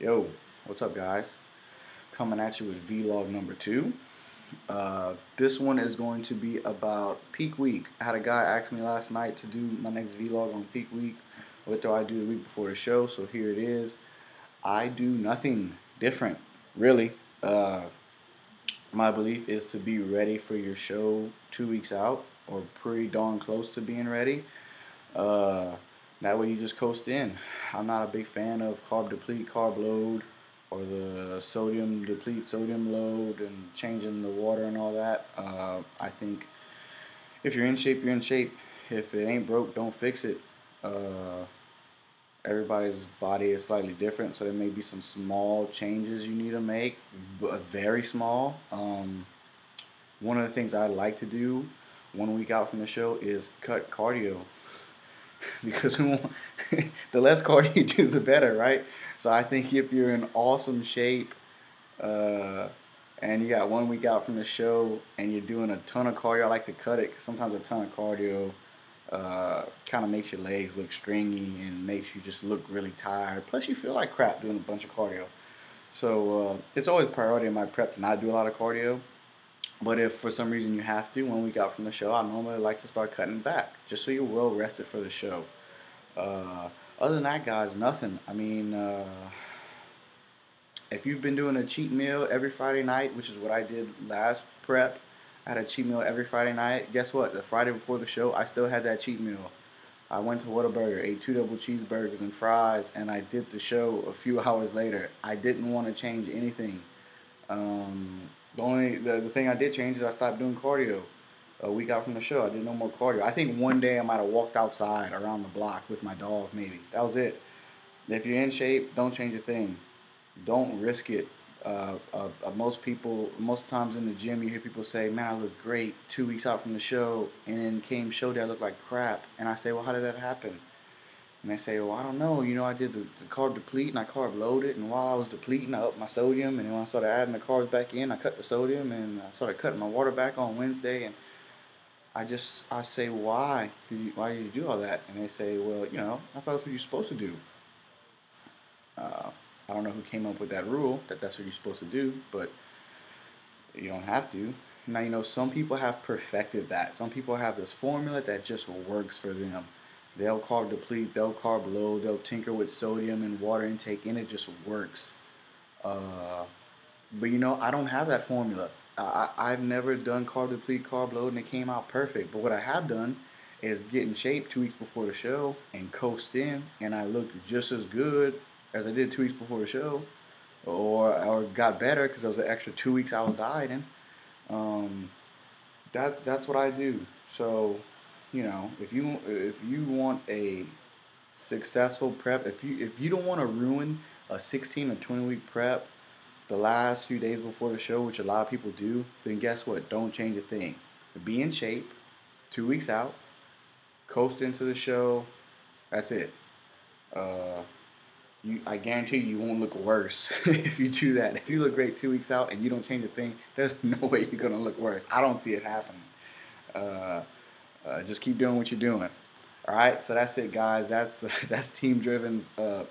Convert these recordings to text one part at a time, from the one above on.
Yo, what's up, guys? Coming at you with vlog number 2. This one is going to be about peak week. I had a guy ask me last night to do my next vlog on peak week. What do I do the week before the show? So here it is. I do nothing different, really. My belief is to be ready for your show 2 weeks out, or pretty darn close to being ready. Uh, that way you just coast in. I'm not a big fan of carb deplete, carb load, or the sodium deplete, sodium load, and changing the water and all that. I think if you're in shape, you're in shape. If it ain't broke, don't fix it. Uh, Everybody's body is slightly different, so there may be some small changes you need to make, but very small. One of the things I like to do 1 week out from the show is cut cardio because the less cardio you do, the better, right? So I think if you're in awesome shape uh, and you got 1 week out from the show and you're doing a ton of cardio, I like to cut it because sometimes a ton of cardio kind of makes your legs look stringy and makes you just look really tired. Plus, you feel like crap doing a bunch of cardio. So it's always priority in my prep to not do a lot of cardio. But if for some reason you have to, 1 week out from the show, I normally like to start cutting back, just so you're well rested for the show. Uh, Other than that, guys, nothing. I mean, if you've been doing a cheat meal every Friday night, which is what I did last prep, I had a cheat meal every Friday night. Guess what? The Friday before the show, I still had that cheat meal. I went to Whataburger, ate 2 double cheeseburgers and fries, and I did the show a few hours later. I didn't want to change anything. Um, the thing I did change is I stopped doing cardio. A week out from the show, I did no more cardio. I think one day I might have walked outside around the block with my dog, maybe. That was it. If you're in shape, don't change a thing. Don't risk it. Most times in the gym, you hear people say, "Man, I look great 2 weeks out from the show," and then came show day, I look like crap. And I say, "Well, how did that happen?" And they say, "Well, I don't know. You know, I did the carb deplete and I carb loaded, and while I was depleting, I upped my sodium, and then when I started adding the carbs back in, I cut the sodium, and I started cutting my water back on Wednesday, and I say, why did you do all that?" And they say, "Well, I thought that's what you're supposed to do." Uh, I don't know who came up with that rule that that's what you're supposed to do, but you don't have to. Now, some people have perfected that. Some people have this formula that just works for them. They'll carb deplete, they'll carb load, they'll tinker with sodium and water intake, and it just works. Uh, but I don't have that formula. I've never done carb deplete, carb load, and it came out perfect. But what I have done is get in shape 2 weeks before the show and coast in, and I looked just as good as I did 2 weeks before the show, or got better because there was an extra 2 weeks I was dieting. Um, that's what I do. So, if you want a successful prep, if you don't want to ruin a 16 or 20 week prep the last few days before the show, which a lot of people do, then guess what? Don't change a thing. Be in shape 2 weeks out, coast into the show. That's it. Uh, I guarantee you won't look worse if you do that. If you look great 2 weeks out and you don't change a thing, there's no way you're gonna look worse. I don't see it happening. Uh, just keep doing what you're doing. All right, so that's it, guys. That's Team Driven's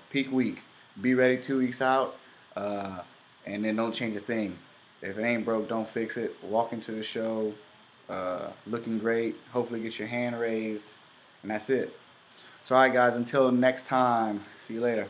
peak week. Be ready 2 weeks out, uh, and then don't change a thing. If it ain't broke, don't fix it. Walk into the show looking great. Hopefully, get your hand raised, and that's it. So, all right, guys. Until next time. See you later.